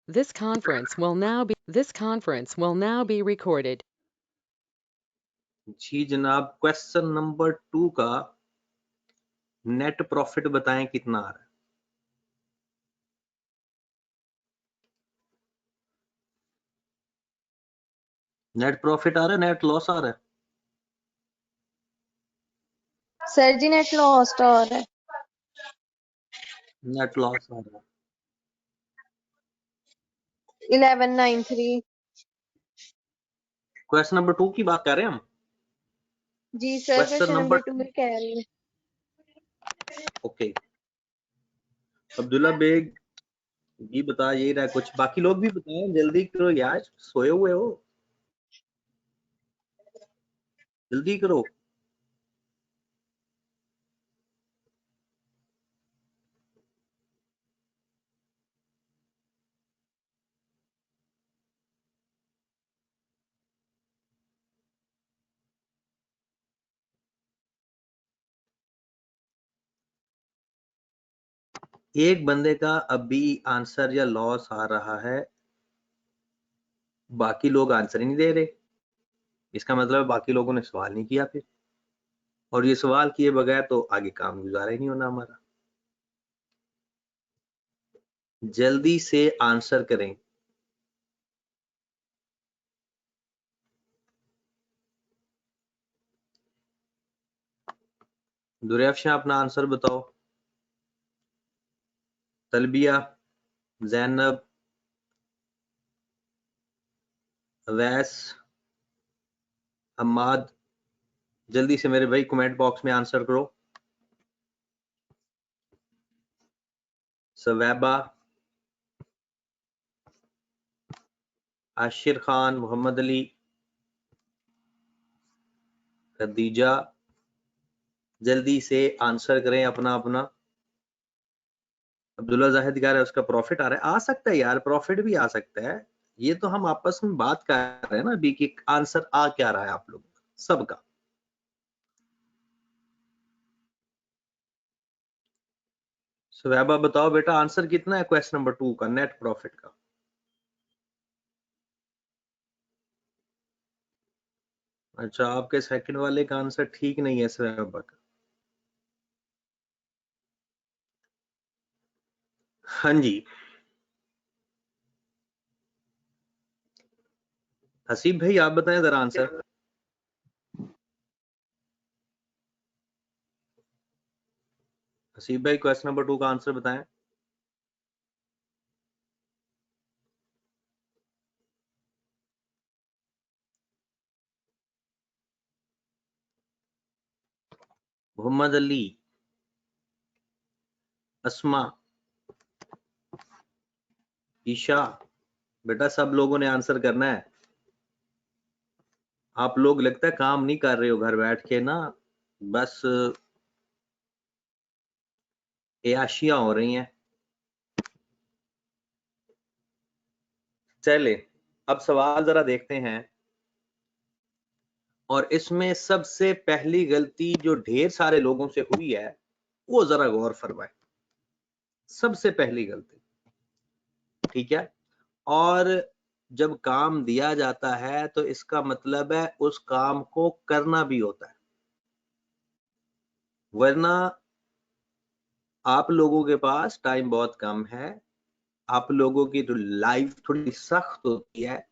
This conference will now be recorded. जी जनाब, question number 2 का net profit बताएं कितना आ रहा है। नेट प्रॉफिट आ रहा है, नेट लॉस आ रहा है? सर जी नेट लॉस आ रहा है। नेट लॉस आ रहा है 1193। क्वेश्चन नंबर 2 की बात कर रहे हैं हम। जी सर, क्वेश्चन नंबर 2 में कह रही हूँ। ओके, अब्दुल्ला बेग ये बता यही रहा है, कुछ बाकी लोग भी बताएं, जल्दी करो यार, सोए हुए हो, जल्दी करो। एक बंदे का अभी आंसर या लॉस आ रहा है, बाकी लोग आंसर ही नहीं दे रहे, इसका मतलब बाकी लोगों ने सवाल नहीं किया फिर, और ये सवाल किए बगैर तो आगे काम गुजारा ही नहीं होना हमारा। जल्दी से आंसर करें। दुर्याफ्शा अपना आंसर बताओ। तलबिया, जैनब, अवैस, हम्माद, जल्दी से मेरे भाई कमेंट बॉक्स में आंसर करो। सवैबा, आशिर खान, मोहम्मद अली, खदीजा, जल्दी से आंसर करें अपना अपना। अब्दुल्ला जाहिद कह रहा है उसका प्रॉफिट आ रहा है, आ सकता है यार, प्रॉफिट भी आ सकता है, ये तो हम आपस में बात कर रहे हैं ना अभी कि आंसर आ क्या रहा है आप लोगों का सबका। सवैबा बताओ बेटा, आंसर कितना है क्वेश्चन नंबर 2 का नेट प्रॉफिट का? अच्छा, आपके सेकंड वाले का आंसर ठीक नहीं है सवैबा का। हाँ जी, हसीब भाई आप बताएं जरा आंसर। हसीब भाई क्वेश्चन नंबर 2 का आंसर बताएं। मोहम्मद अली, अस्मा, ईशा, बेटा सब लोगों ने आंसर करना है। आप लोग लगता है काम नहीं कर रहे हो घर बैठ के ना, बस एयाशियां हो रही हैं। चले अब सवाल जरा देखते हैं, और इसमें सबसे पहली गलती जो ढेर सारे लोगों से हुई है वो जरा गौर फरमाए। सबसे पहली गलती, ठीक है, और जब काम दिया जाता है तो इसका मतलब है उस काम को करना भी होता है, वरना आप लोगों के पास टाइम बहुत कम है, आप लोगों की तो लाइफ थोड़ी सख्त होती है,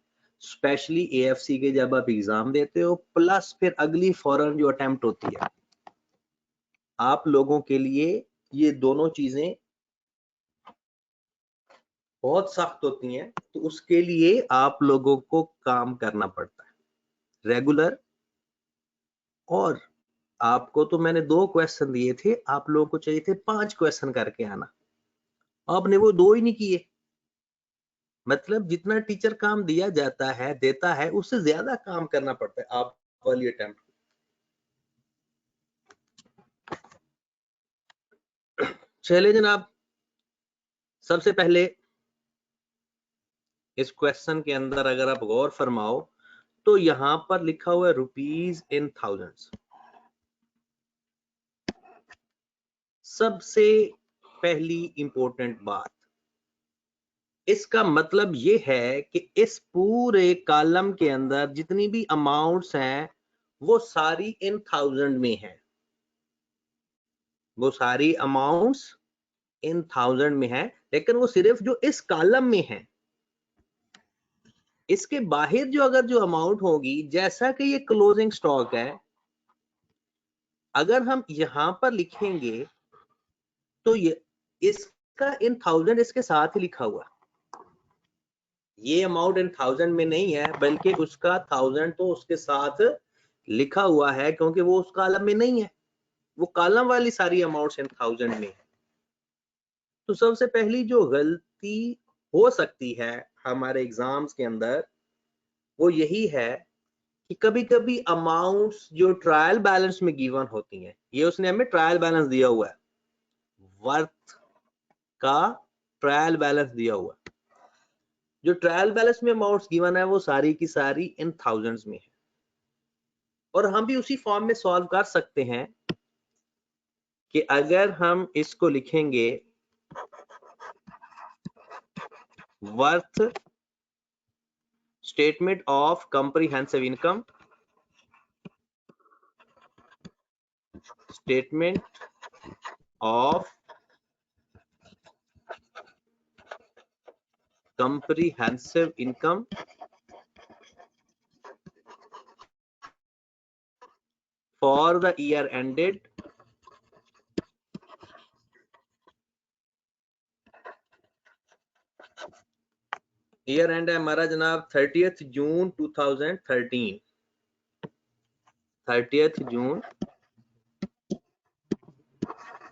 स्पेशली एएफसी के जब आप एग्जाम देते हो, प्लस फिर अगली फौरन जो अटेम्प्ट होती है, आप लोगों के लिए ये दोनों चीजें बहुत सख्त होती हैं, तो उसके लिए आप लोगों को काम करना पड़ता है रेगुलर। और आपको तो मैंने 2 क्वेश्चन दिए थे, आप लोगों को चाहिए थे 5 क्वेश्चन करके आना, आपने वो 2 ही नहीं किए। मतलब जितना टीचर काम दिया जाता है देता है उससे ज्यादा काम करना पड़ता है आप वाली अटेम्प्ट। चलिए जनाब, सबसे पहले इस क्वेश्चन के अंदर अगर आप गौर फरमाओ तो यहां पर लिखा हुआ है रुपीज इन थाउजेंड्स। सबसे पहली इंपॉर्टेंट बात, इसका मतलब ये है कि इस पूरे कॉलम के अंदर जितनी भी अमाउंट्स हैं वो सारी इन थाउजेंड में है, वो सारी अमाउंट्स इन थाउजेंड में है, लेकिन वो सिर्फ जो इस कॉलम में है। इसके बाहर जो अगर जो अमाउंट होगी, जैसा कि ये क्लोजिंग स्टॉक है, अगर हम यहां पर लिखेंगे तो ये इसका इन थाउजेंड इसके साथ ही लिखा हुआ, ये अमाउंट इन थाउजेंड में नहीं है बल्कि उसका थाउजेंड तो उसके साथ लिखा हुआ है, क्योंकि वो उस कॉलम में नहीं है, वो कॉलम वाली सारी अमाउंट्स इन थाउजेंड में है। तो सबसे पहली जो गलती हो सकती है हमारे एग्जाम्स के अंदर वो यही है कि कभी कभी अमाउंट्स जो ट्रायल बैलेंस में गिवन होती हैं, ये उसने हमें ट्रायल बैलेंस दिया हुआ है, वर्थ का ट्रायल बैलेंस दिया हुआ है, जो ट्रायल बैलेंस में अमाउंट्स गिवन है वो सारी की सारी इन थाउजेंड्स में है। और हम भी उसी फॉर्म में सॉल्व कर सकते हैं कि अगर हम इसको लिखेंगे worth statement of comprehensive income, statement of comprehensive income for the year ended year and है हमारा जनाब 30th जून 2013, 30th जून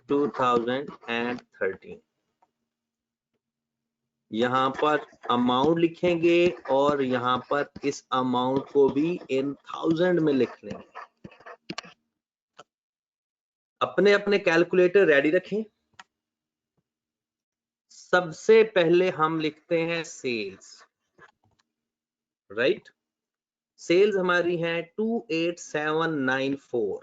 2013। यहाँ पर अमाउंट लिखेंगे और यहाँ पर इस अमाउंट को भी इन थाउजेंड में लिख लेंगे। अपने अपने कैलकुलेटर रेडी रखें। सबसे पहले हम लिखते हैं सेल्स, राइट। सेल्स हमारी है 28794।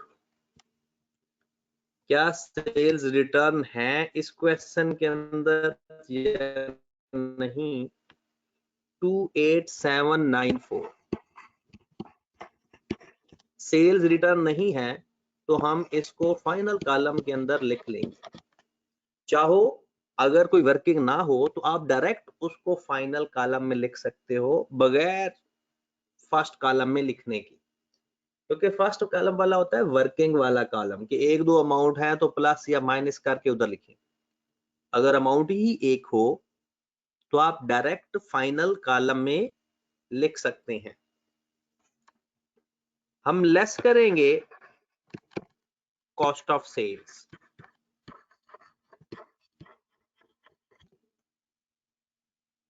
क्या सेल्स रिटर्न है इस क्वेश्चन के अंदर या नहीं? 28794 सेल्स रिटर्न नहीं है तो हम इसको फाइनल कॉलम के अंदर लिख लेंगे। चाहो अगर कोई वर्किंग ना हो तो आप डायरेक्ट उसको फाइनल कॉलम में लिख सकते हो बगैर फर्स्ट कॉलम में लिखने की, क्योंकि फर्स्ट कॉलम वाला होता है वर्किंग वाला कॉलम कि एक दो अमाउंट है तो प्लस या माइनस करके उधर लिखें। अगर अमाउंट ही एक हो तो आप डायरेक्ट फाइनल कॉलम में लिख सकते हैं। हम लेस करेंगे cost of sales.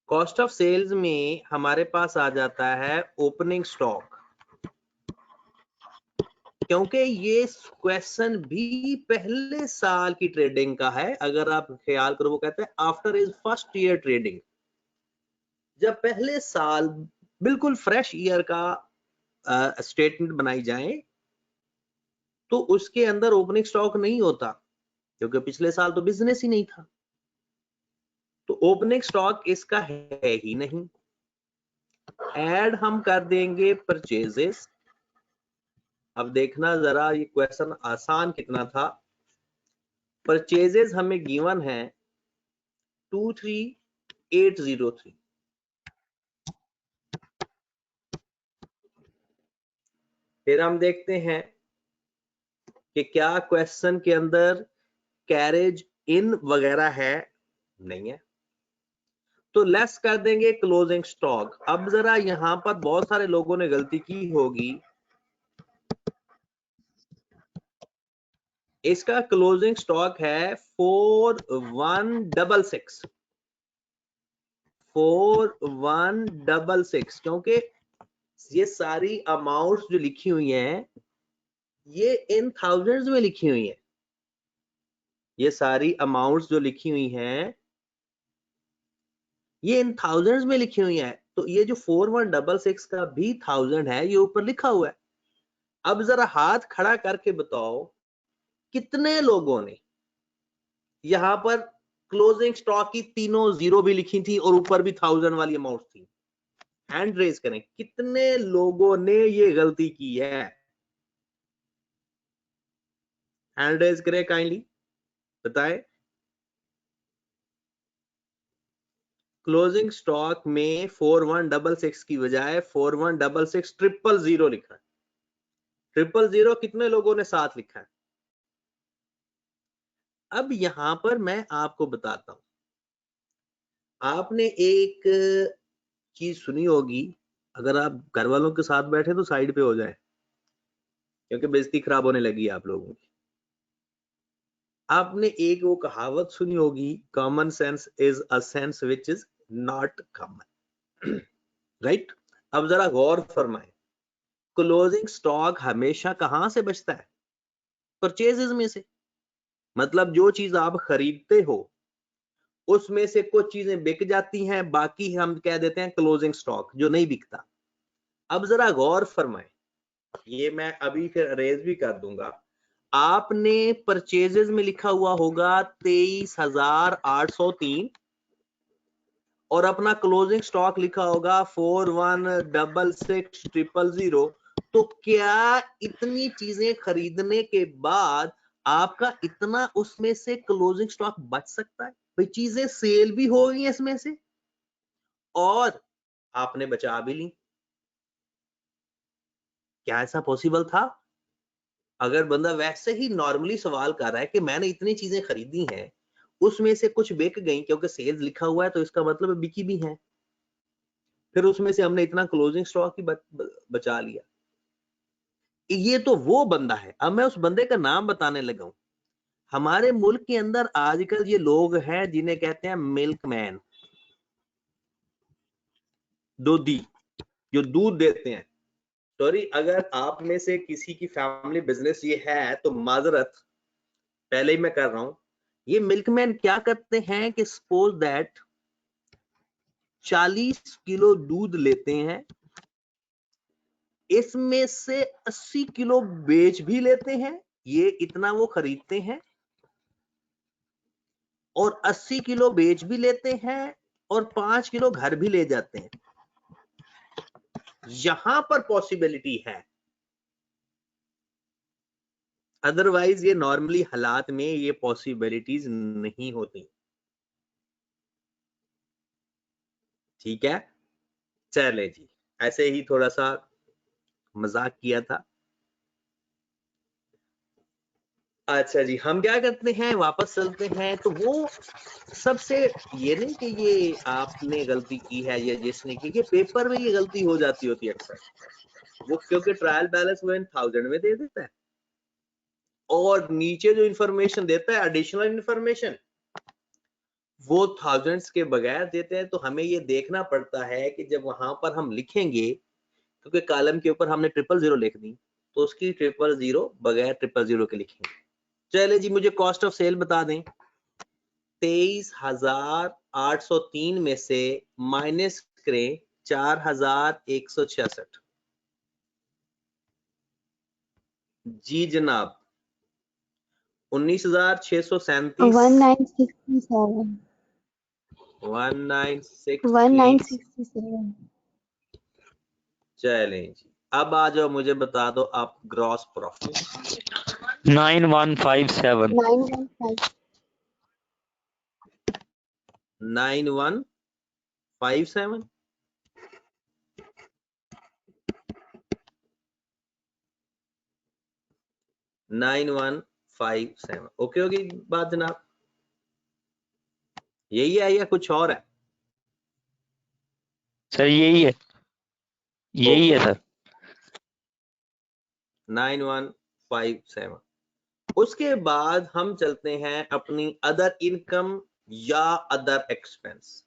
Cost of sales में हमारे पास आ जाता है ओपनिंग स्टॉक, क्योंकि ये क्वेश्चन भी पहले साल की ट्रेडिंग का है। अगर आप ख्याल करो वो कहते हैं after is first year trading, जब पहले साल बिल्कुल फ्रेश ईयर का स्टेटमेंट बनाई जाए तो उसके अंदर ओपनिंग स्टॉक नहीं होता, क्योंकि पिछले साल तो बिजनेस ही नहीं था, तो ओपनिंग स्टॉक इसका है ही नहीं। ऐड हम कर देंगे परचेजेस। अब देखना जरा ये क्वेश्चन आसान कितना था। परचेजेस हमें गिवन है 23803। फिर हम देखते हैं कि क्या क्वेश्चन के अंदर कैरेज इन वगैरह है, नहीं है, तो लेस कर देंगे क्लोजिंग स्टॉक। अब जरा यहां पर बहुत सारे लोगों ने गलती की होगी, इसका क्लोजिंग स्टॉक है 4166, 4166, क्योंकि ये सारी अमाउंट्स जो लिखी हुई हैं ये इन थाउजेंड्स में लिखी हुई हैं। ये सारी अमाउंट्स जो लिखी हुई हैं ये इन थाउजेंड्स में लिखी हुई है, तो ये जो 4166 का भी थाउजेंड है ये ऊपर लिखा हुआ है। अब जरा हाथ खड़ा करके बताओ कितने लोगों ने यहां पर क्लोजिंग स्टॉक की तीनों जीरो भी लिखी थी और ऊपर भी 1000 वाली अमाउंट थी। हैंड रेज करें, कितने लोगों ने ये गलती की है? हैंड रेज करें काइंडली, बताएं। क्लोजिंग स्टॉक में 4166 की बजाय 4166 लिखा है। 000 कितने लोगों ने साथ लिखा है? अब यहां पर मैं आपको बताता हूं, आपने एक चीज सुनी होगी, अगर आप घर वालों के साथ बैठे तो साइड पे हो जाए, क्योंकि बेइज्जती खराब होने लगी है आप लोगों की। आपने एक वो कहावत सुनी होगी, common sense is a sense which is not common, right? अब जरा गौर फरमाएं, क्लोजिंग स्टॉक हमेशा कहां से बचता है? परचेजेस में से। मतलब जो चीज आप खरीदते हो उसमें से कुछ चीजें बिक जाती हैं, बाकी हम कह देते हैं क्लोजिंग स्टॉक, जो नहीं बिकता। अब जरा गौर फरमाएं, ये मैं अभी फिर अरेज भी कर दूंगा। आपने परचेजेस में लिखा हुआ होगा 23,803 और अपना क्लोजिंग स्टॉक लिखा होगा 4166,000। तो क्या इतनी चीजें खरीदने के बाद आपका इतना उसमें से क्लोजिंग स्टॉक बच सकता है? भाई चीजें सेल भी हो गई इसमें से और आपने बचा भी ली। क्या ऐसा पॉसिबल था? अगर बंदा वैसे ही नॉर्मली सवाल कर रहा है कि मैंने इतनी चीजें खरीदी हैं, उसमें से कुछ बिक गई, क्योंकि सेल्स लिखा हुआ है तो इसका मतलब बिकी भी है, फिर उसमें से हमने इतना क्लोजिंग स्टॉक ही बचा लिया। ये तो वो बंदा है। अब मैं उस बंदे का नाम बताने लगा हूं। हमारे मुल्क के अंदर आजकल ये लोग हैं जिन्हें कहते हैं मिल्कमैन, दूधी, जो दूध देते हैं। सॉरी, अगर आप में से किसी की फैमिली बिजनेस ये है तो माजरत, पहले ही मैं कर रहा हूं। ये मिल्कमैन क्या करते हैं कि सपोज दैट 40 किलो दूध लेते हैं, इसमें से 80 किलो बेच भी लेते हैं, ये इतना वो खरीदते हैं, और 80 किलो बेच भी लेते हैं और 5 किलो घर भी ले जाते हैं। यहां पर पॉसिबिलिटी है, अदरवाइज ये नॉर्मली हालात में ये पॉसिबिलिटीज नहीं होती। ठीक है, चले जी, ऐसे ही थोड़ा सा मजाक किया था। अच्छा जी, हम क्या करते हैं, वापस चलते हैं। तो वो सबसे, ये नहीं कि ये आपने गलती की है या जिसने की, कि पेपर में ये गलती हो जाती होती है अक्सर। वो क्योंकि ट्रायल बैलेंस वो 1000 में दे देता है और नीचे जो इंफॉर्मेशन देता है एडिशनल इंफॉर्मेशन वो थाउजेंड्स के बगैर देते हैं। तो हमें ये देखना पड़ता है कि जब वहां पर हम लिखेंगे, क्योंकि कॉलम के ऊपर हमने 000 लिख दी, तो उसकी 000 बगैर 000 के लिखेंगे। चले जी, मुझे कॉस्ट ऑफ सेल बता दें। 23,803 में से माइनस करें 4,166। जी जनाब, 19,637 1967। चलें जी, अब आ जाओ, मुझे बता दो आप ग्रॉस प्रॉफिट। 9157 9157। ओके होगी बात जनाब? यही है या कुछ और है? सर यही है, यही है सर। 9157। उसके बाद हम चलते हैं अपनी अदर इनकम या अदर एक्सपेंस।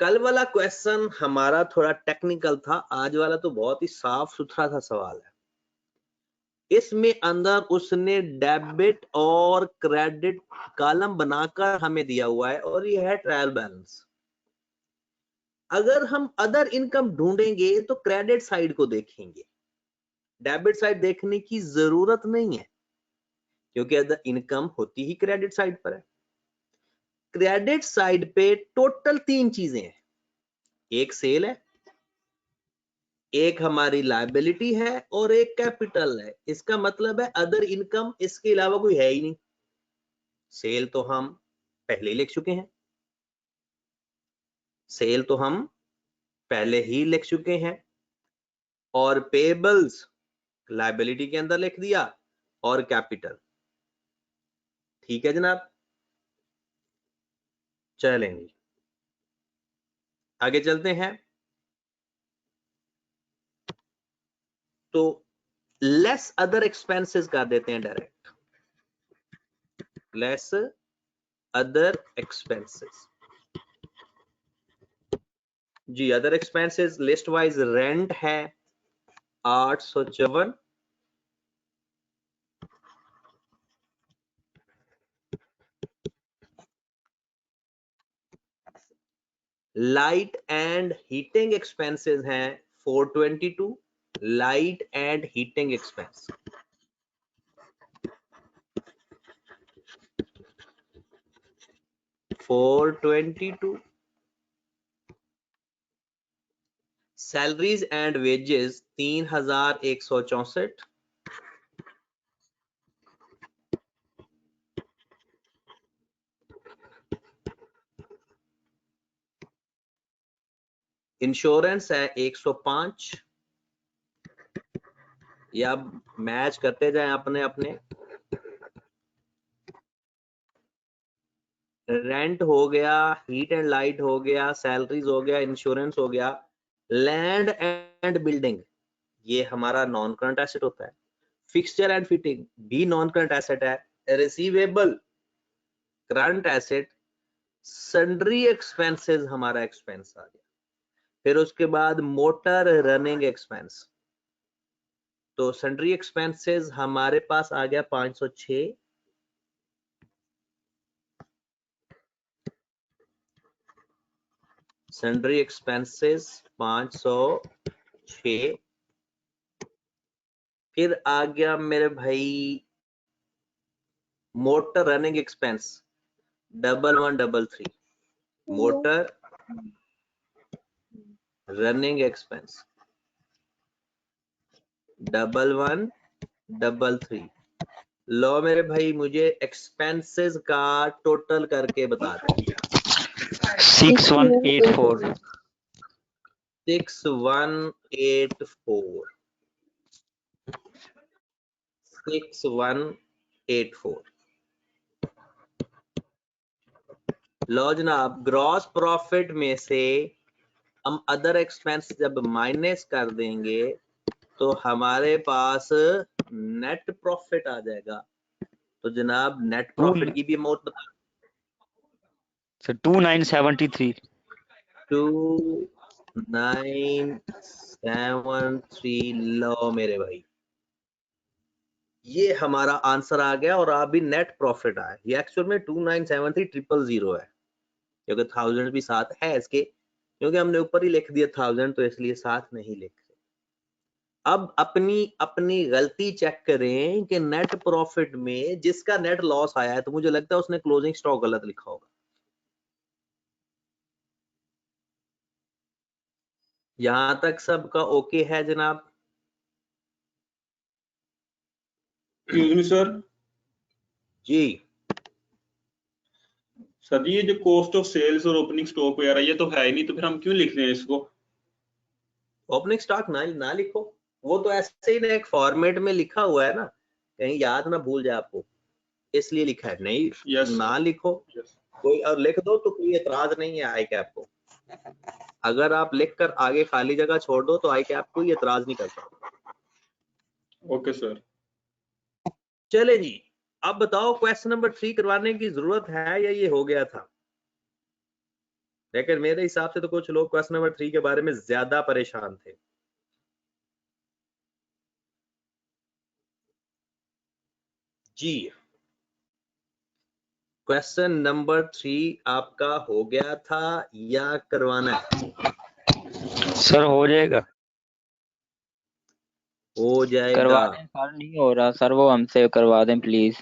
कल वाला क्वेश्चन हमारा थोड़ा टेक्निकल था, आज वाला तो बहुत ही साफ सुथरा सा सवाल है। इसमें अंदर उसने डेबिट और क्रेडिट कॉलम बनाकर हमें दिया हुआ है और ये है ट्रायल बैलेंस। अगर हम अदर इनकम ढूंढेंगे तो क्रेडिट साइड को देखेंगे, डेबिट साइड देखने की जरूरत नहीं है, क्योंकि अदर इनकम होती ही क्रेडिट साइड पर है। क्रेडिट साइड पे टोटल 3 चीजें हैं, एक सेल है, एक हमारी लायबिलिटी है और एक कैपिटल है। इसका मतलब है अदर इनकम इसके अलावा कोई है ही नहीं। सेल तो हम पहले ही लिख चुके हैं, सेल तो हम पहले ही लिख चुके हैं, और पेबल्स लायबिलिटी के अंदर लिख दिया, और कैपिटल। ठीक है जनाब, चलेंगे आगे चलते हैं। तो लेस अदर एक्सपेंसेस कर देते हैं डायरेक्ट, लेस अदर एक्सपेंसेस। जी other expenses list wise rent है 854, लाइट एंड हीटिंग एक्सपेंसेस हैं 422, light and heating expense. $422, salaries and wages 3164, insurance है 105, या मैच करते जाएं अपने अपने। रेंट हो गया, हीट एंड लाइट हो गया, सैलरीज हो गया, इंश्योरेंस हो गया, लैंड एंड बिल्डिंग ये हमारा नॉन करंट एसेट होता है, फिक्सचर एंड फिटिंग भी नॉन करंट एसेट है, receivable current asset, sundry expenses हमारा एक्सपेंस आ गया, फिर उसके बाद मोटर रनिंग एक्सपेंस। तो सन्ड्री एक्सपेंसेस हमारे पास आ गया 506, सन्ड्री एक्सपेंसेस 506। फिर आ गया मेरे भाई motor running expense 1133, motor running expense 1133। लो मेरे भाई मुझे एक्सपेंसेस का टोटल करके बता दो। 6184 6184 6184। लो जनाब, ग्रॉस प्रॉफिट में से हम अदर एक्सपेंस जब माइनस कर देंगे तो हमारे पास नेट प्रॉफिट आ जाएगा। तो जनाब नेट प्रॉफिट की भी अमाउंट बता। सर 2973 2973। लो मेरे भाई ये हमारा आंसर आ गया, और अभी नेट प्रॉफिट आया। ये एक्चुअल में 2973,000 है, क्योंकि 1000 भी साथ है इसके, क्योंकि हमने ऊपर ही लिख दिया 1000 तो इसलिए साथ नहीं लिख रहे। अब अपनी गलती चेक करें कि नेट प्रॉफिट में जिसका नेट लॉस आया है, तो मुझे लगता है उसने क्लोजिंग स्टॉक गलत लिखा होगा। यहां तक सबका ओके है जनाब? Excuse me sir. जी सर जी ये जो कॉस्ट ऑफ सेल्स और ओपनिंग स्टॉक वगैरह ये तो है ही नहीं, तो फिर हम क्यों लिख रहे हैं इसको? ओपनिंग स्टॉक ना लिखो, वो तो ऐसे ही ना एक फॉर्मेट में लिखा हुआ है ना, कहीं याद ना भूल जाए आपको, इसलिए लिखा है। नहीं Yes, ना लिखो कोई, और लिख दो तो कोई एतराज नहीं है आई कैप को। अगर आप लिख कर आगे खाली जगह छोड़ दो तो आई कैप कोई एतराज नहीं करता। Okay sir. चले जी, अब बताओ क्वेश्चन नंबर 3 करवाने की जरूरत है या ये हो गया था? लेकिन मेरे हिसाब से तो कुछ लोग क्वेश्चन नंबर 3 के बारे में ज्यादा परेशान थे। जी क्वेश्चन नंबर 3 आपका हो गया था या करवाना है? सर हो जाएगा, हो जाएगा। करवा दें सर, नहीं हो रहा सर, वो हमसे करवा दें प्लीज।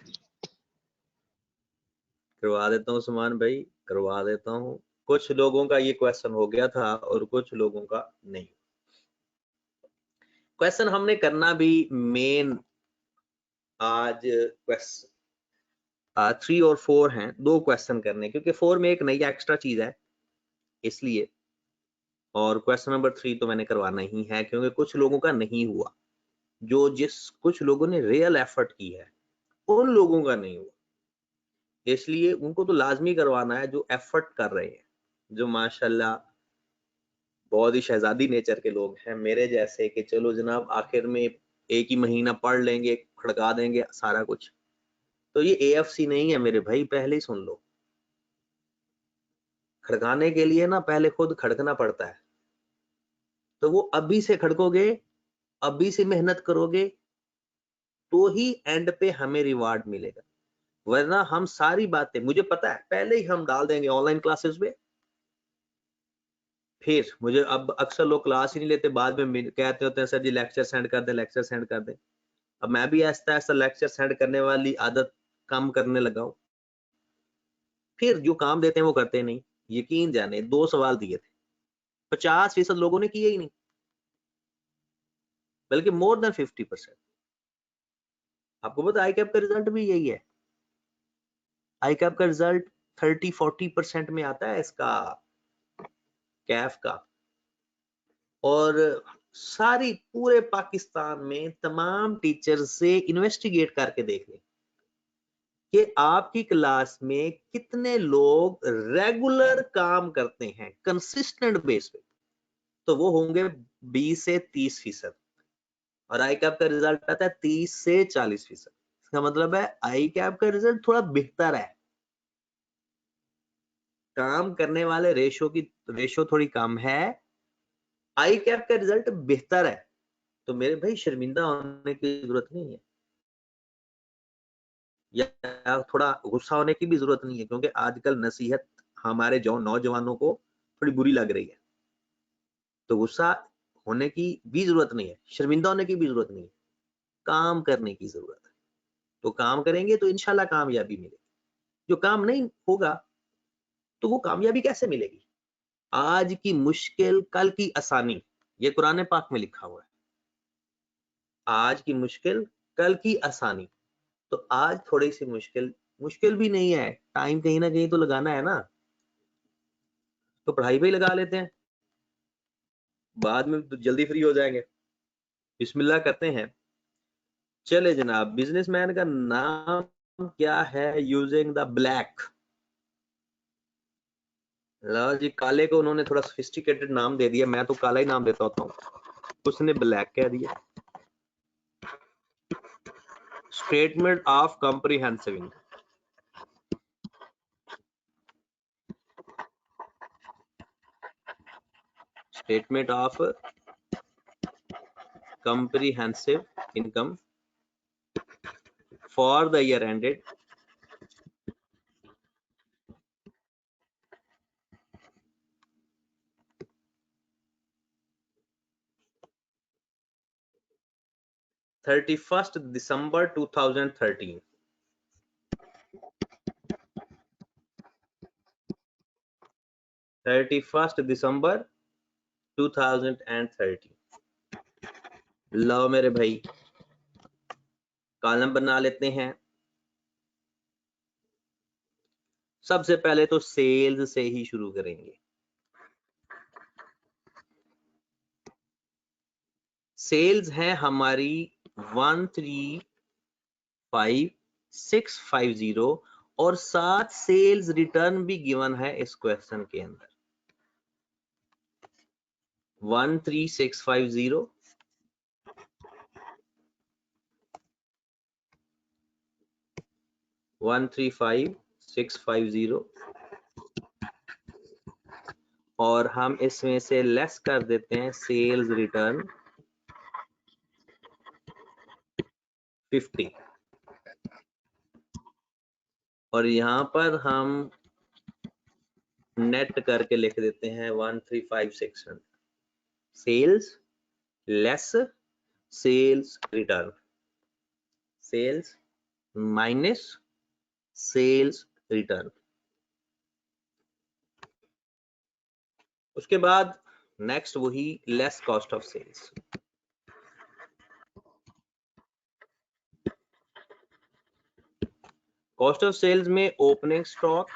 करवा देता हूँ सुमान भाई, करवा देता हूं। कुछ लोगों का ये क्वेश्चन हो गया था और कुछ लोगों का नहीं। क्वेश्चन हमने करना भी मेन आज क्वेश्चन 3 और 4 हैं, 2 क्वेश्चन करने, क्योंकि 4 में एक नई एक्स्ट्रा चीज है इसलिए। और क्वेश्चन नंबर 3 तो मैंने करवाना ही है क्योंकि कुछ लोगों का नहीं हुआ, कुछ लोगों ने रियल एफर्ट की है उन लोगों का नहीं हुआ, इसलिए उनको तो लाजमी करवाना है जो एफर्ट कर रहे हैं, जो माशाल्लाह बहुत ही शहजादी नेचर के लोग हैं मेरे जैसे, कि चलो जनाब आखिर में एक ही महीना पढ़ लेंगे, खड़का देंगे सारा कुछ। तो ये AFC नहीं है मेरे भाई, पहले ही सुन लो। खड़काने के लिए ना पहले खुद खड़कना पड़ता है, तो वो अभी से खड़कोगे, अभी से मेहनत करोगे तो ही एंड पे हमें रिवार्ड मिलेगा। वरना हम सारी बातें, मुझे पता है, पहले ही हम डाल देंगे ऑनलाइन क्लासेस में, फिर मुझे अब अक्सर लोग क्लास ही नहीं लेते, बाद में कहते होते हैं सर जी लेक्चर सेंड कर दें, लेक्चर सेंड कर दें। अब मैं भी ऐसा ऐसा लेक्चर सेंड करने वाली आदत कम करने लगा हूं, फिर जो काम देते हैं वो करते नहीं। यकीन जाने 2 सवाल दिए थे, 50% लोगों ने किए ही नहीं, बल्कि मोर देन 50%। आपको पता आई कैप का रिजल्ट भी यही है, आई कैप का रिजल्ट 30-40% में आता है इसका, कैफ का। और सारी पूरे पाकिस्तान में तमाम टीचर से इन्वेस्टिगेट करके देख लें कि आपकी क्लास में कितने लोग रेगुलर काम करते हैं कंसिस्टेंट बेस पे, तो वो होंगे 20 से 30%। और आई कैप का रिजल्ट आता है 30 से 40%। इसका मतलब है आई कैप का रिजल्ट थोड़ा बेहतर है, काम करने वाले रेशो थोड़ी कम है, आई कैप का रिजल्ट बेहतर है। तो मेरे भाई शर्मिंदा होने की जरूरत नहीं है, या थोड़ा गुस्सा होने की भी जरूरत नहीं है, क्योंकि आजकल नसीहत हमारे जो नौजवानों को थोड़ी बुरी लग रही है। तो गुस्सा होने की भी जरूरत नहीं है, शर्मिंदा होने की भी जरूरत नहीं है, काम करने की जरूरत है। तो काम करेंगे तो इंशाल्लाह कामयाबी मिलेगी। जो काम नहीं होगा तो वो कामयाबी कैसे मिलेगी? आज की मुश्किल कल की आसानी, ये कुरान पाक में लिखा हुआ है। आज की मुश्किल कल की आसानी, तो आज थोड़ी सी मुश्किल भी नहीं है, टाइम कहीं ना कहीं तो लगाना है ना, तो पढ़ाई पे ही लगा लेते हैं, बाद में तो जल्दी फ्री हो जाएंगे। बिस्मिल्लाह करते हैं। चले जनाब, बिजनेसमैन का नाम क्या है यूजिंग द ब्लैक? लो जी, काले को उन्होंने थोड़ा सोफिस्टिकेटेड नाम दे दिया, मैं तो काला ही नाम देता होता हूँ, उसने ब्लैक कह दिया। Statement of comprehensive, statement of comprehensive income for the year ended December 31, 2013. December 2013। लो मेरे भाई, कॉलम बना लेते हैं। सबसे पहले तो सेल्स से ही शुरू करेंगे। सेल्स है हमारी 135650 और साथ सेल्स रिटर्न भी गिवन है इस क्वेश्चन के अंदर। 13650 135,650 और हम इसमें से लेस कर देते हैं सेल्स रिटर्न 50 और यहां पर हम नेट करके लिख देते हैं 135,600। Sales less sales return, sales minus sales return. उसके बाद नेक्स्ट वही less cost of sales. Cost of sales में ओपनिंग स्टॉक,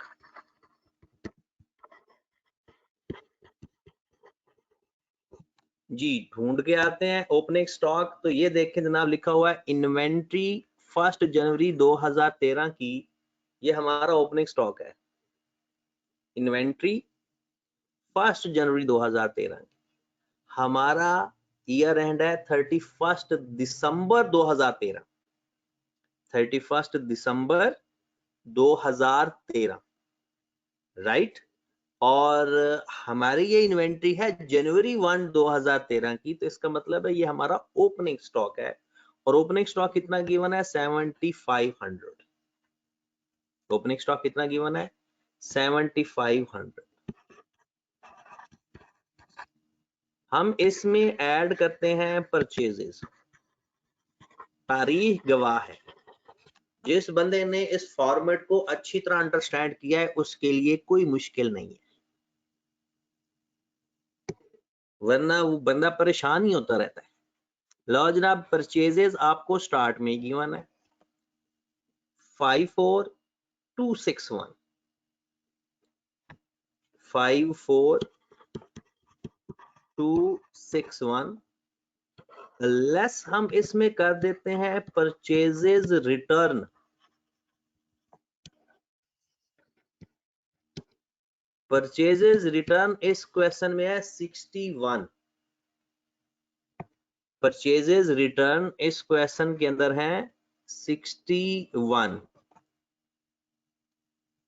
जी ढूंढ के आते हैं ओपनिंग स्टॉक। तो ये देखें जनाब, लिखा हुआ है इन्वेंट्री 1 जनवरी 2013 की, ये हमारा ओपनिंग स्टॉक है। इन्वेंट्री 1 जनवरी 2013 की, हमारा ईयर एंड है 31 दिसंबर 2013, 31 दिसंबर 2013, राइट। और हमारी ये इन्वेंट्री है जनवरी 1 2013 की, तो इसका मतलब है ये हमारा ओपनिंग स्टॉक है। और ओपनिंग स्टॉक कितना गिवन है? 7500। ओपनिंग स्टॉक कितना गिवन है? 7500। हम इसमें ऐड करते हैं परचेजेस। तारीख गवाह है, जिस बंदे ने इस फॉर्मेट को अच्छी तरह अंडरस्टैंड किया है उसके लिए कोई मुश्किल नहीं है, वरना वो बंदा परेशान ही होता रहता है। लो जनाब, परचेजेस आपको स्टार्ट में गिवन है 54261, 54261 लेस हम इसमें कर देते हैं परचेजेस रिटर्न। परचेजेस रिटर्न इस क्वेश्चन में है 61। परचेजेस रिटर्न इस क्वेश्चन के अंदर है 61।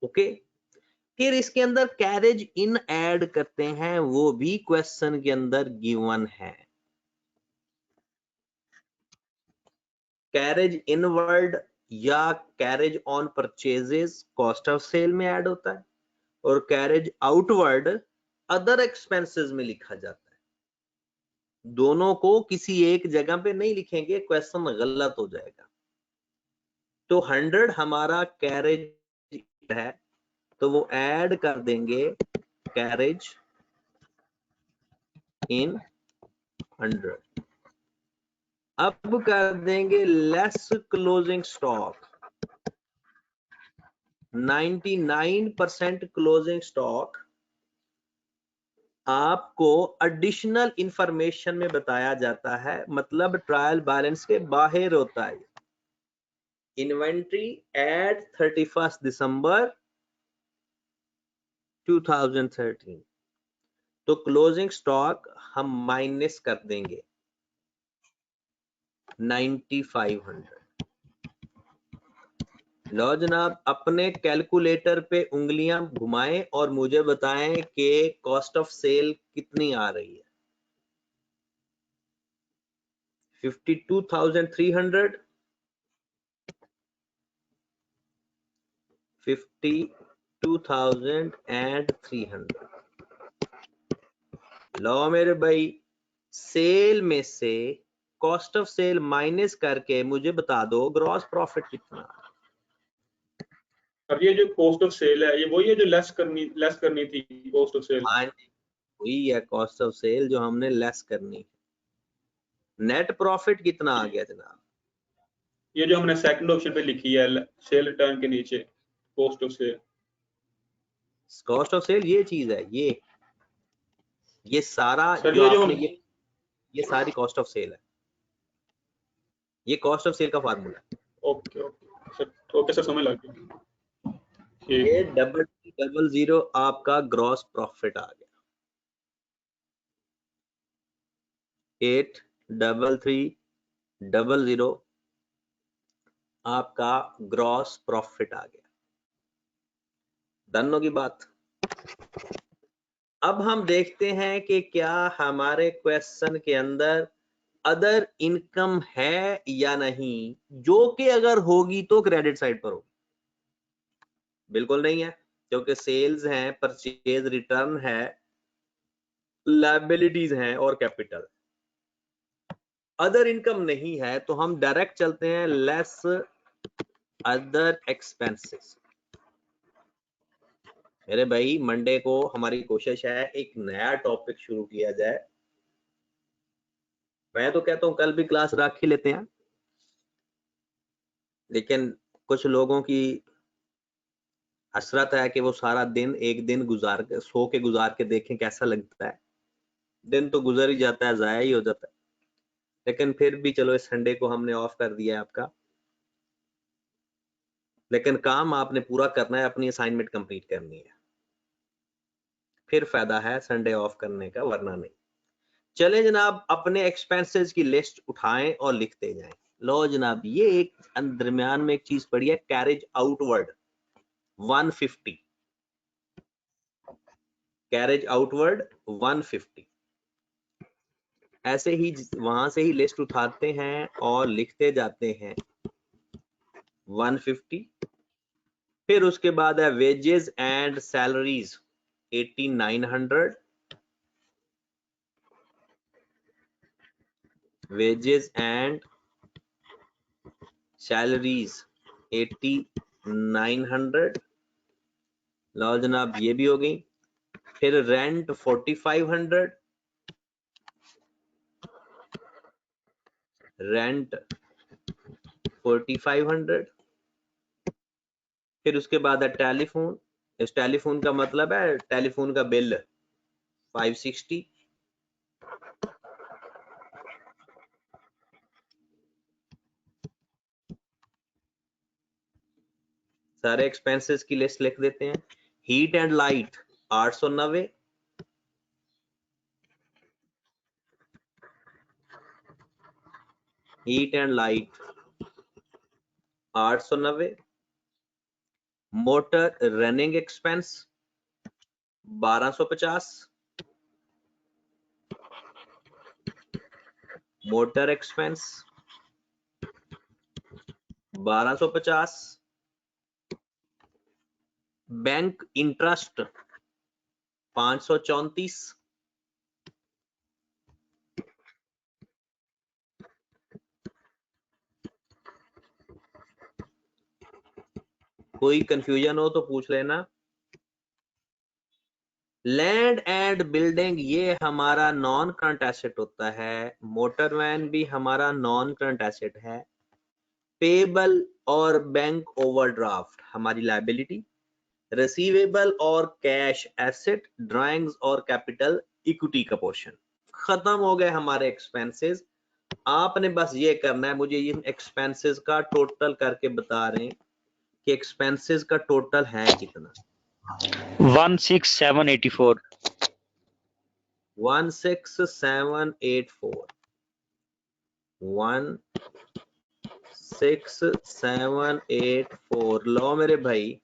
ओके, फिर इसके अंदर कैरेज इन ऐड करते हैं, वो भी क्वेश्चन के अंदर गिवन है। कैरेज इनवर्ड या carriage on purchases cost of sale में ऐड होता है, और कैरेज आउटवर्ड अदर एक्सपेंसेस में लिखा जाता है। दोनों को किसी एक जगह पे नहीं लिखेंगे, क्वेश्चन गलत हो जाएगा। तो 100 हमारा कैरेज है, तो वो ऐड कर देंगे कैरेज इन 100। अब कर देंगे less closing stock. 99% closing stock आपको एडिशनल इंफॉर्मेशन में बताया जाता है, मतलब ट्रायल बैलेंस के बाहर होता है। इन्वेंट्री एट 31 दिसंबर 2013, तो क्लोजिंग स्टॉक हम माइनस कर देंगे 9500। लो जनाब, अपने कैलकुलेटर पे उंगलियां घुमाएं और मुझे बताएं कि कॉस्ट ऑफ सेल कितनी आ रही है। 52,300, 52,300। लो मेरे भाई, सेल में से कॉस्ट ऑफ सेल माइनस करके मुझे बता दो ग्रॉस प्रॉफिट कितना। अब ये जो कॉस्ट ऑफ सेल है, ये वही है जो लेस करनी थी कॉस्ट ऑफ सेल। हाँ, वही है कॉस्ट ऑफ सेल जो हमने लेस करनी है। नेट प्रॉफिट कितना आ गया जनाब? ये जो हमने सेकंड ऑप्शन पे लिखी है सेल रिटर्न के नीचे cost of sale. Cost of sale ये चीज है, ये सारा सर जो ये जो आपने ये सारी कॉस्ट ऑफ सेल है, ये कॉस्ट ऑफ सेल का फार्मूला है। ओके ओके सर समझ लग गया। ये 0000 आपका ग्रॉस प्रॉफिट आ गया, 83300 आपका ग्रॉस प्रॉफिट आ गया। डन होगी बात। अब हम देखते हैं कि क्या हमारे क्वेश्चन के अंदर अदर इनकम है या नहीं, जो कि अगर होगी तो क्रेडिट साइड पर होगी। बिल्कुल नहीं है, क्योंकि सेल्स हैं, परचेज रिटर्न है, लायबिलिटीज हैं और कैपिटल। अदर इनकम नहीं है तो हम डायरेक्ट चलते हैं लेस अदर एक्सपेंसेस। मेरे भाई मंडे को हमारी कोशिश है एक नया टॉपिक शुरू किया जाए। मैं तो कहता हूँ कल भी क्लास रख ही लेते हैं, लेकिन कुछ लोगों की हसरत है कि वो सारा दिन एक दिन गुजार के सो के गुजार के देखें कैसा लगता है। दिन तो गुजर ही जाता है, जाया ही हो जाता है, लेकिन फिर भी चलो इस संडे को हमने ऑफ कर दिया है आपका। लेकिन काम आपने पूरा करना है, अपनी असाइनमेंट कंप्लीट करनी है, फिर फायदा है संडे ऑफ करने का, वरना नहीं। चले जनाब, अपने एक्सपेंसेस की लिस्ट उठाएं और लिखते जाएं। लो जनाब, ये एक दरमियान में एक चीज पड़ी है, कैरेज आउटवर्ड 150, कैरेज आउटवर्ड 150। ऐसे ही वहां से ही लिस्ट उठाते हैं और लिखते जाते हैं 150। फिर उसके बाद है wages and salaries 8900, wages and salaries 8900। लो जनाब, ये भी हो गई। फिर रेंट 4500, रेंट 4500। फिर उसके बाद है टेलीफोन, इस टेलीफोन का मतलब है टेलीफोन का बिल 560। सारे एक्सपेंसेस की लिस्ट लिख देते हैं। Heat and light 890, heat and light 890। Motor running expense 1250, motor expense 1250। Bank interest 534, कोई कंफ्यूजन हो तो पूछ लेना। लैंड एंड बिल्डिंग ये हमारा नॉन करंट एसेट होता है, मोटर वैन भी हमारा नॉन करंट एसेट है। पेबल और बैंक ओवरड्राफ्ट हमारी लायबिलिटी। रिसीवेबल और कैश एसेट, ड्राइंग्स और कैपिटल इक्विटी का पोर्शन। खत्म हो गए हमारे एक्सपेंसेस। आपने बस ये करना है, मुझे इन एक्सपेंसेस का टोटल करके बता रहे हैं कि एक्सपेंसेस का टोटल है कितना। 16784, 16784, 16784। लो मेरे भाई,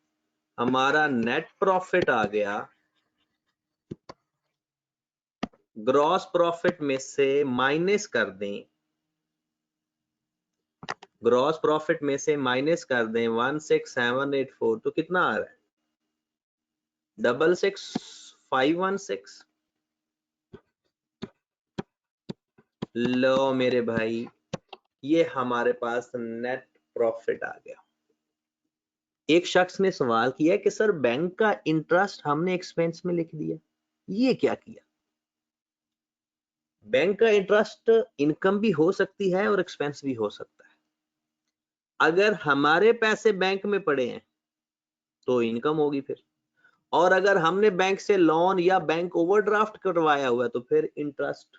हमारा नेट प्रॉफिट आ गया। ग्रॉस प्रॉफिट में से माइनस कर दें, ग्रॉस प्रॉफिट में से माइनस कर दें 16784, तो कितना आ रहा है? 66516। लो मेरे भाई, ये हमारे पास नेट प्रॉफिट आ गया। एक शख्स ने सवाल किया कि सर बैंक का इंटरेस्ट हमने एक्सपेंस में लिख दिया, ये क्या किया? बैंक का इंटरेस्ट इनकम भी हो सकती है और एक्सपेंस भी हो सकता है। अगर हमारे पैसे बैंक में पड़े हैं तो इनकम होगी फिर, और अगर हमने बैंक से लोन या बैंक ओवरड्राफ्ट करवाया हुआ है तो फिर इंटरेस्ट।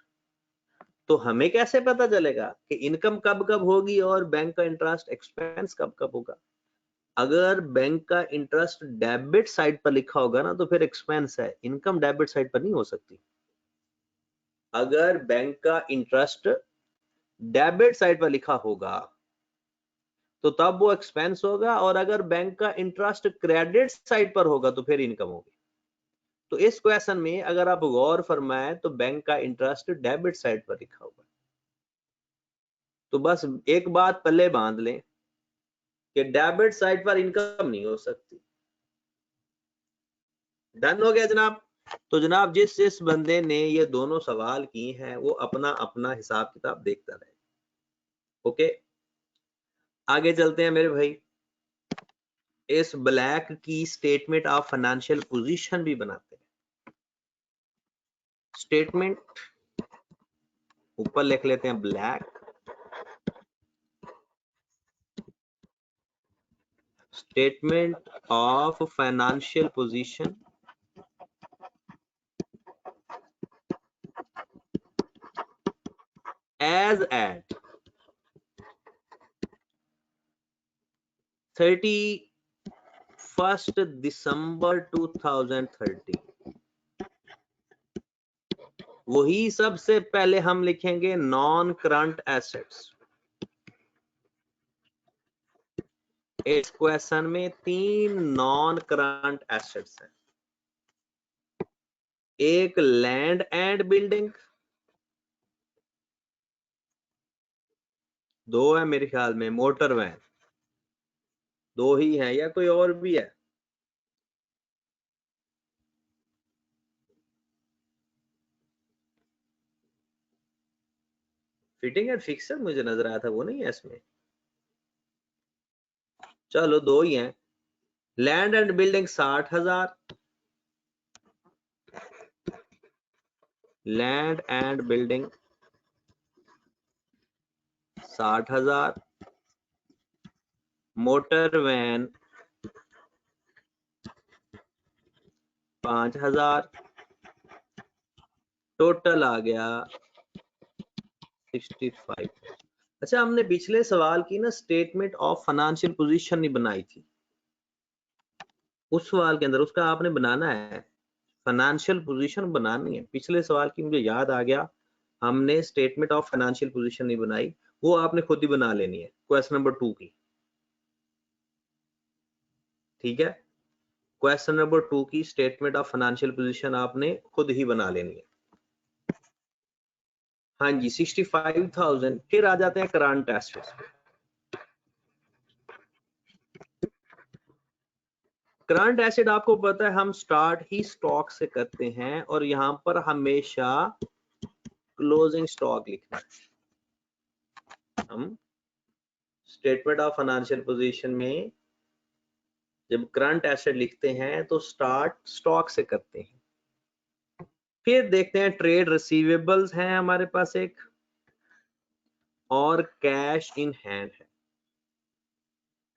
तो हमें कैसे पता चलेगा कि इनकम कब कब होगी और बैंक का इंटरेस्ट एक्सपेंस कब कब होगा? अगर बैंक का इंटरेस्ट डेबिट साइड पर लिखा होगा ना तो फिर एक्सपेंस है, इनकम डेबिट साइड पर नहीं हो सकती। अगर बैंक का इंटरेस्ट डेबिट साइड पर लिखा होगा तो तब वो एक्सपेंस होगा, और अगर बैंक का इंटरेस्ट क्रेडिट साइड पर होगा तो फिर इनकम होगी। तो इस क्वेश्चन में अगर आप गौर फरमाएं तो बैंक का इंटरेस्ट डेबिट साइड पर लिखा होगा। तो बस एक बात पल्ले बांध लें कि डेबिट साइड पर इनकम नहीं हो सकती। डन हो गया जनाब? तो जनाब, जिस बंदे ने ये दोनों सवाल किए हैं वो अपना अपना हिसाब किताब देखता रहे। ओके, आगे चलते हैं मेरे भाई। इस ब्लैक की स्टेटमेंट ऑफ फाइनेंशियल पोजीशन भी बनाते हैं। स्टेटमेंट ऊपर लिख लेते हैं black, statement of financial position as at 31st December 2030। वही सबसे पहले हम लिखेंगे नॉन करंट एसेट्स। इस क्वेश्चन में 3 नॉन करंट एसेट्स हैं। एक लैंड एंड बिल्डिंग, 2 है मेरे ख्याल में मोटर वैन, 2 ही है या कोई और भी है? फिटिंग एंड फिक्सर मुझे नजर आया था, वो नहीं है इसमें। चलो 2 ही हैं। Land and building 60,000, land and building 60,000, motor van 5,000, total आ गया 65। अच्छा, हमने पिछले सवाल की ना स्टेटमेंट ऑफ फाइनेंशियल पोजीशन नहीं बनाई थी। उस सवाल के अंदर उसका आपने बनाना है, फाइनेंशियल पोजीशन बनानी है। पिछले सवाल की मुझे याद आ गया, हमने स्टेटमेंट ऑफ फाइनेंशियल पोजीशन नहीं बनाई, वो आपने खुद ही बना लेनी है क्वेश्चन नंबर 2 की। ठीक है, क्वेश्चन नंबर 2 की स्टेटमेंट ऑफ फाइनेंशियल पोजीशन आपने खुद ही बना लेनी है। हाँ जी, 65,000। फिर आ जाते हैं करंट एसेट्स पे। करंट एसेट आपको पता है हम स्टार्ट ही स्टॉक से करते हैं और यहां पर हमेशा क्लोजिंग स्टॉक लिखना है। हम स्टेटमेंट ऑफ फाइनेंशियल पोजीशन में जब करंट एसेट लिखते हैं तो स्टार्ट स्टॉक से करते हैं। फिर देखते हैं ट्रेड रिसीवेबल्स हैं हमारे पास एक, और कैश इन हैंड है।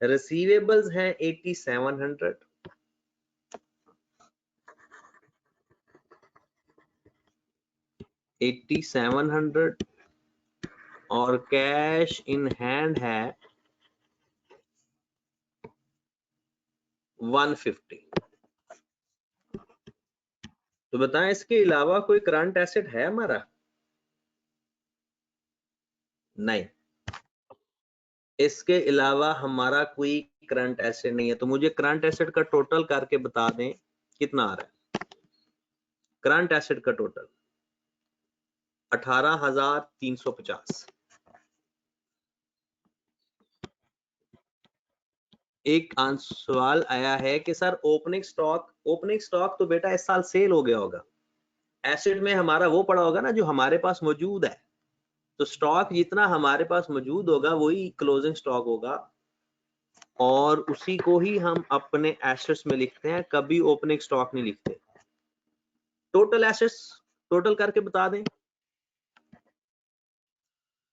रिसीवेबल्स हैं 8700, और कैश इन हैंड है 150। तो बताएं इसके अलावा कोई करंट एसेट है हमारा? नहीं, इसके अलावा हमारा कोई करंट एसेट नहीं है। तो मुझे करंट एसेट का टोटल करके बता दें कितना आ रहा है। करंट एसेट का टोटल 18,350। एक सवाल आया है कि सर ओपनिंग स्टॉक तो बेटा इस साल सेल हो गया होगा। एसेट में हमारा वो पड़ा होगा ना जो हमारे पास मौजूद है। तो स्टॉक जितना हमारे पास मौजूद होगा वही क्लोजिंग स्टॉक होगा, और उसी को ही हम अपने एसेट्स में लिखते हैं, कभी ओपनिंग स्टॉक नहीं लिखते। टोटल एसेट्स टोटल करके बता दें।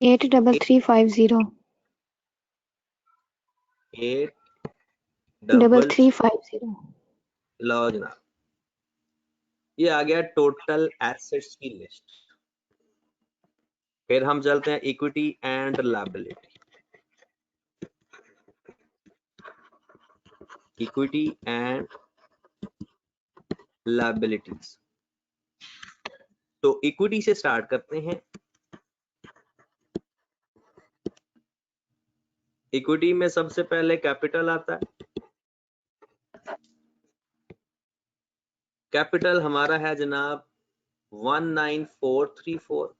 83350 83350 लो जनाब, ये आ गया टोटल एसेट्स की लिस्ट। फिर हम चलते हैं equity and liability. Equity and liabilities. तो इक्विटी से स्टार्ट करते हैं। इक्विटी में सबसे पहले कैपिटल आता है। कैपिटल हमारा है जनाब 19434।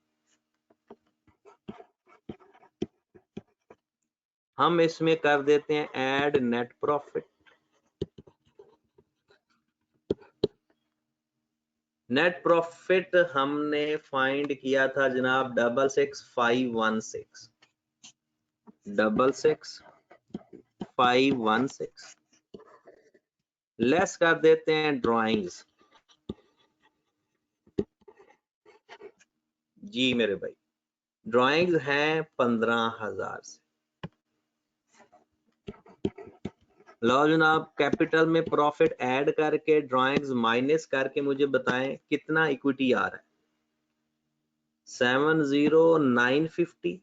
हम इसमें कर देते हैं add net profit. Net profit हमने फाइंड किया था जनाब 66516। 66516। लेस कर देते हैं ड्राइंग्स। जी मेरे भाई, ड्राइंग्स हैं 15,000 से। लो जनाब, कैपिटल में प्रॉफिट ऐड करके ड्राइंग्स माइनस करके मुझे बताएं कितना इक्विटी आ रहा है। 70950।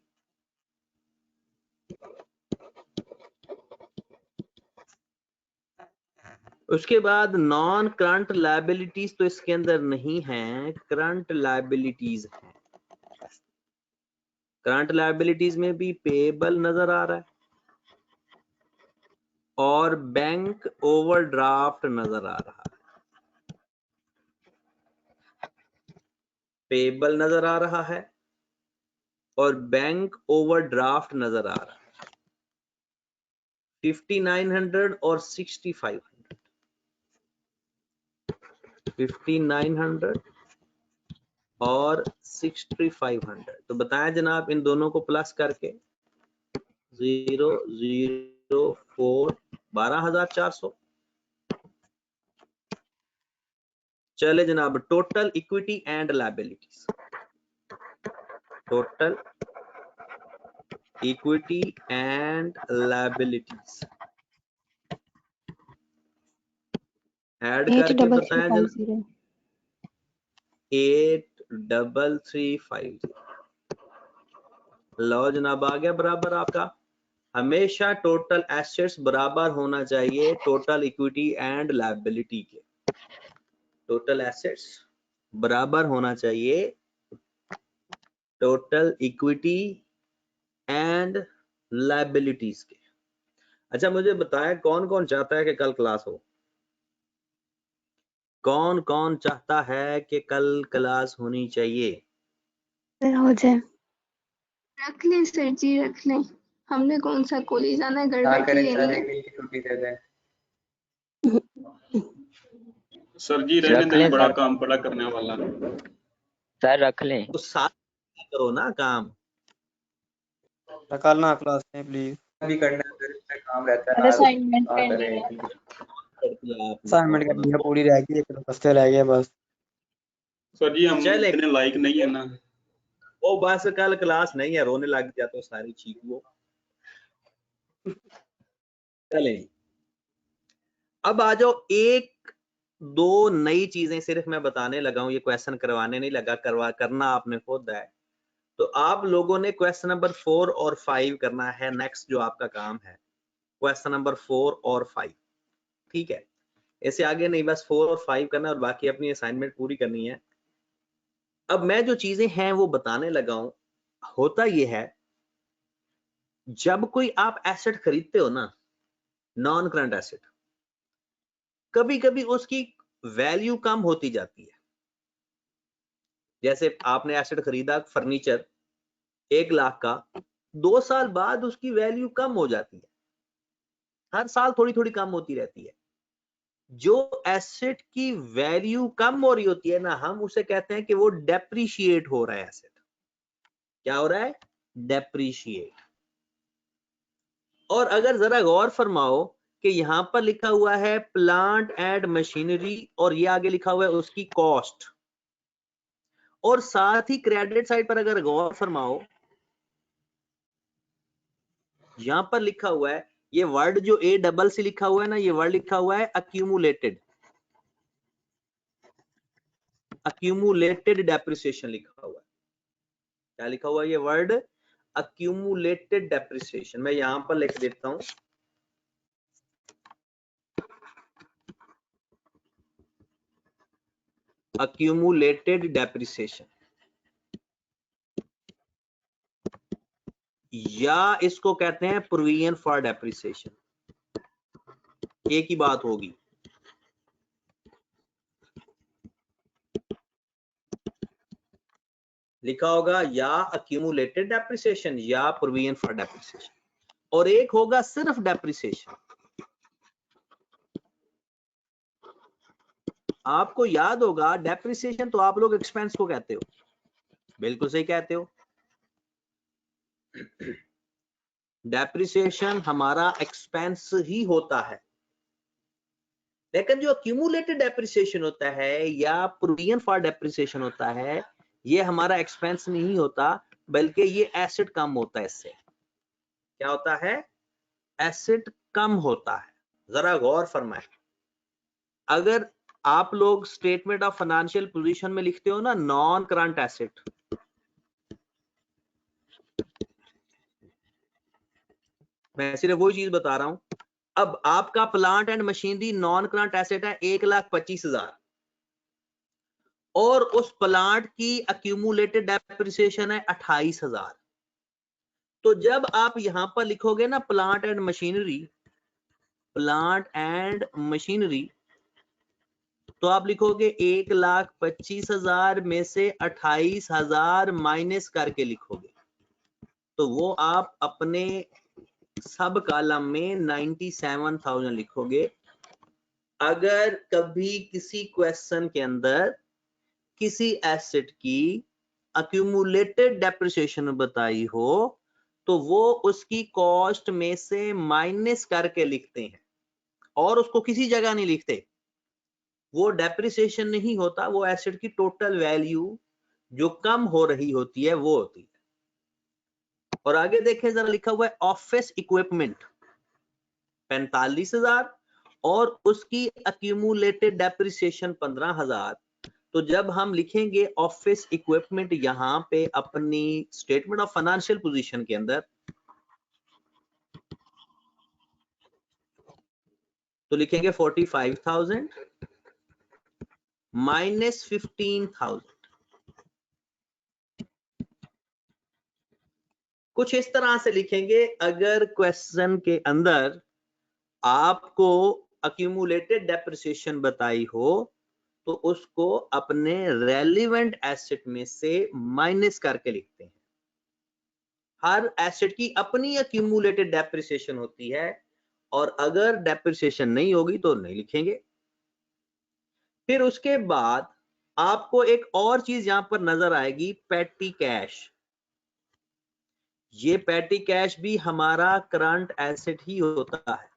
उसके बाद नॉन करंट लायबिलिटीज तो इसके अंदर नहीं है, करंट लायबिलिटीज है। करंट लायबिलिटीज में भी पेएबल नजर आ रहा है और बैंक ओवरड्राफ्ट नजर आ रहा है। पेएबल नजर आ रहा है और बैंक ओवरड्राफ्ट नजर आ रहा है। 5900 और 6500, 5900 और 6500। तो बताएं जनाब, इन दोनों को प्लस करके 004 12,400। चले जनाब, total equity and liabilities. Total equity and liabilities add करके बताएं जनाब। 83350। लो जनाब, आ गया बराबर आपका। हमेशा टोटल एसेट्स बराबर होना चाहिए टोटल इक्विटी एंड लायबिलिटी के। टोटल एसेट्स बराबर होना चाहिए टोटल इक्विटी एंड लायबिलिटीज के। अच्छा मुझे बताएं, कौन कौन चाहता है कि कल क्लास हो? कौन कौन चाहता है कि कल क्लास होनी चाहिए? हो जाए। रख लें सर जी, रख लें। हमने कौन सा कॉलेज जाना है, घर बैठे लेनी है। सर जी रहने रख दें, लें बड़ा सर। काम पड़ा करने वाला। सर रख लें। तो साथ करो ना काम। निकालना क्लास में प्लीज। भी करना है फिर इसमें काम रहता है। असाइनमेंट हाँ, पेंडिंग है। असाइनमेंट करनी है, पूरी रह गई, एक हफ्ते रह गए बस। सर जी हम चले। इतने लायक नहीं है ना। ओ बस कल क्लास नहीं है, रोने लग जाते हो सारी चीज वो। चले, अब आ जाओ। एक दो नई चीजें सिर्फ मैं बताने लगा हूं, ये क्वेश्चन करवाने नहीं लगा, करना आपने खुद है। तो आप लोगों ने क्वेश्चन नंबर 4 और 5 करना है। नेक्स्ट जो आपका काम है क्वेश्चन नंबर 4 और 5, ठीक है? इससे आगे नहीं, बस 4 और 5 करना और बाकी अपनी असाइनमेंट पूरी करनी है। अब मैं जो चीजें हैं वो बताने लगा हूं। होता ये है, जब कोई आप एसेट खरीदते हो ना, नॉन करंट एसेट, कभी कभी उसकी वैल्यू कम होती जाती है। जैसे आपने एसेट खरीदा फर्नीचर 1 लाख का, 2 साल बाद उसकी वैल्यू कम हो जाती है। हर साल थोड़ी थोड़ी कम होती रहती है। जो एसेट की वैल्यू कम हो रही होती है ना, हम उसे कहते हैं कि वो डेप्रिशिएट हो रहा है। एसेट क्या हो रहा है? डेप्रिशिएट। और अगर जरा गौर फरमाओ कि यहां पर लिखा हुआ है प्लांट एंड मशीनरी और ये आगे लिखा हुआ है उसकी कॉस्ट, और साथ ही क्रेडिट साइड पर अगर गौर फरमाओ, यहां पर लिखा हुआ है, ये वर्ड जो ए डबल से लिखा हुआ है ना, ये वर्ड लिखा हुआ है अक्यूमुलेटेड। अक्यूमुलेटेड डेप्रिसिएशन लिखा हुआ है। क्या लिखा हुआ है ये वर्ड? Accumulated depreciation. मैं यहां पर लिख देता हूं, अक्यूमुलेटेड डेप्रिसिएशन, या इसको कहते हैं प्रोविजन फॉर डेप्रिसिएशन। एक ही बात होगी। लिखा होगा या अक्यूमुलेटेड डेप्रिसिएशन या प्रोविजन फॉर डेप्रिसिएशन, और एक होगा सिर्फ डेप्रिसिएशन। आपको याद होगा डेप्रिसिएशन तो आप लोग एक्सपेंस को कहते हो, बिल्कुल सही कहते हो। डेप्रिसिएशन हमारा एक्सपेंस ही होता है। लेकिन जो अक्यूमुलेटेड डेप्रिसिएशन होता है या प्रोविजन फॉर डेप्रिसिएशन होता है, ये हमारा एक्सपेंस नहीं होता, बल्कि ये एसेट कम होता है। इससे क्या होता है? एसेट कम होता है। जरा गौर फरमाएं, अगर आप लोग स्टेटमेंट ऑफ फाइनेंशियल पोजीशन में लिखते हो ना नॉन करंट एसेट, मैं सिर्फ वही चीज बता रहा हूं। अब आपका plant and machinery non current asset है 1,25,000 और उस प्लांट की अक्यूमुलेटेड डेप्रिसिएशन है 28,000। तो जब आप यहां पर लिखोगे ना प्लांट एंड मशीनरी, तो आप लिखोगे 1,25,000 में से 28,000 माइनस करके लिखोगे, तो वो आप अपने सब कॉलम में 97,000 लिखोगे। अगर कभी किसी क्वेश्चन के अंदर किसी एसेट की अक्यूमुलेटेड डेप्रिसिएशन बताई हो तो वो उसकी कॉस्ट में से माइनस करके लिखते हैं और उसको किसी जगह नहीं लिखते। वो डेप्रिसिएशन नहीं होता, वो एसेट की टोटल वैल्यू जो कम हो रही होती है वो होती है। और आगे देखें जरा, लिखा हुआ है ऑफिस इक्विपमेंट 45,000 और उसकी अक्यूमुलेटेड डेप्रिसिएशन 15,000। तो जब हम लिखेंगे ऑफिस इक्विपमेंट यहां पे अपनी स्टेटमेंट ऑफ फाइनेंशियल पोजीशन के अंदर, तो लिखेंगे 45,000 माइनस 15,000। कुछ इस तरह से लिखेंगे। अगर क्वेश्चन के अंदर आपको अक्यूमुलेटेड डेप्रिसिएशन बताई हो तो उसको अपने रेलिवेंट एसेट में से माइनस करके लिखते हैं। हर एसेट की अपनी अक्यूमुलेटेड डेप्रिसिएशन होती है और अगर डेप्रिसिएशन नहीं होगी तो नहीं लिखेंगे। फिर उसके बाद आपको एक और चीज यहां पर नजर आएगी, पेटी कैश। ये पेटी कैश भी हमारा करंट एसेट ही होता है।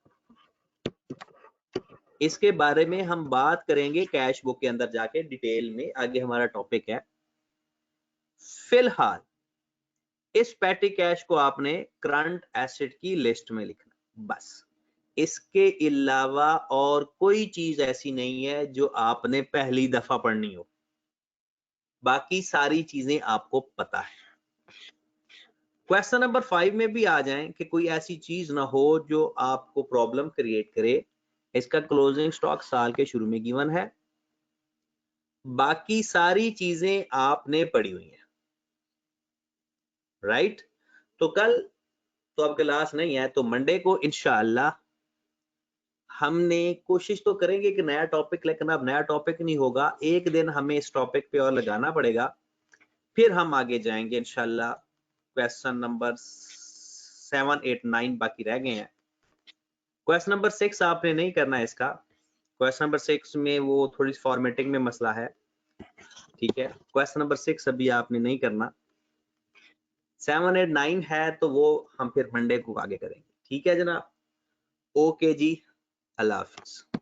इसके बारे में हम बात करेंगे कैश बुक के अंदर जाके डिटेल में, आगे हमारा टॉपिक है। फिलहाल इस पेटी कैश को आपने करंट एसेट की लिस्ट में लिखना, बस। इसके अलावा और कोई चीज ऐसी नहीं है जो आपने पहली दफा पढ़नी हो, बाकी सारी चीजें आपको पता है। क्वेश्चन नंबर 5 में भी आ जाएं कि कोई ऐसी चीज ना हो जो आपको प्रॉब्लम क्रिएट करे। इसका क्लोजिंग स्टॉक साल के शुरू में गिवन है, बाकी सारी चीजें आपने पढ़ी हुई हैं, राइट। तो कल तो अब क्लास नहीं है, तो मंडे को इंशाअल्लाह हमने कोशिश तो करेंगे कि नया टॉपिक, लेकिन अब नया टॉपिक नहीं होगा, एक दिन हमें इस टॉपिक पे और लगाना पड़ेगा, फिर हम आगे जाएंगे इंशाअल्लाह। क्वेश्चन नंबर 7, 8, 9 बाकी रह गए हैं। क्वेश्चन नंबर 6 आपने नहीं करना है इसका। क्वेश्चन नंबर 6 में वो थोड़ी फॉर्मेटिंग में मसला है, ठीक है। क्वेश्चन नंबर 6 अभी आपने नहीं करना। 7, 8, 9 है तो वो हम फिर मंडे को आगे करेंगे, ठीक है जनाब। ओके जी, अल्लाह हाफिज।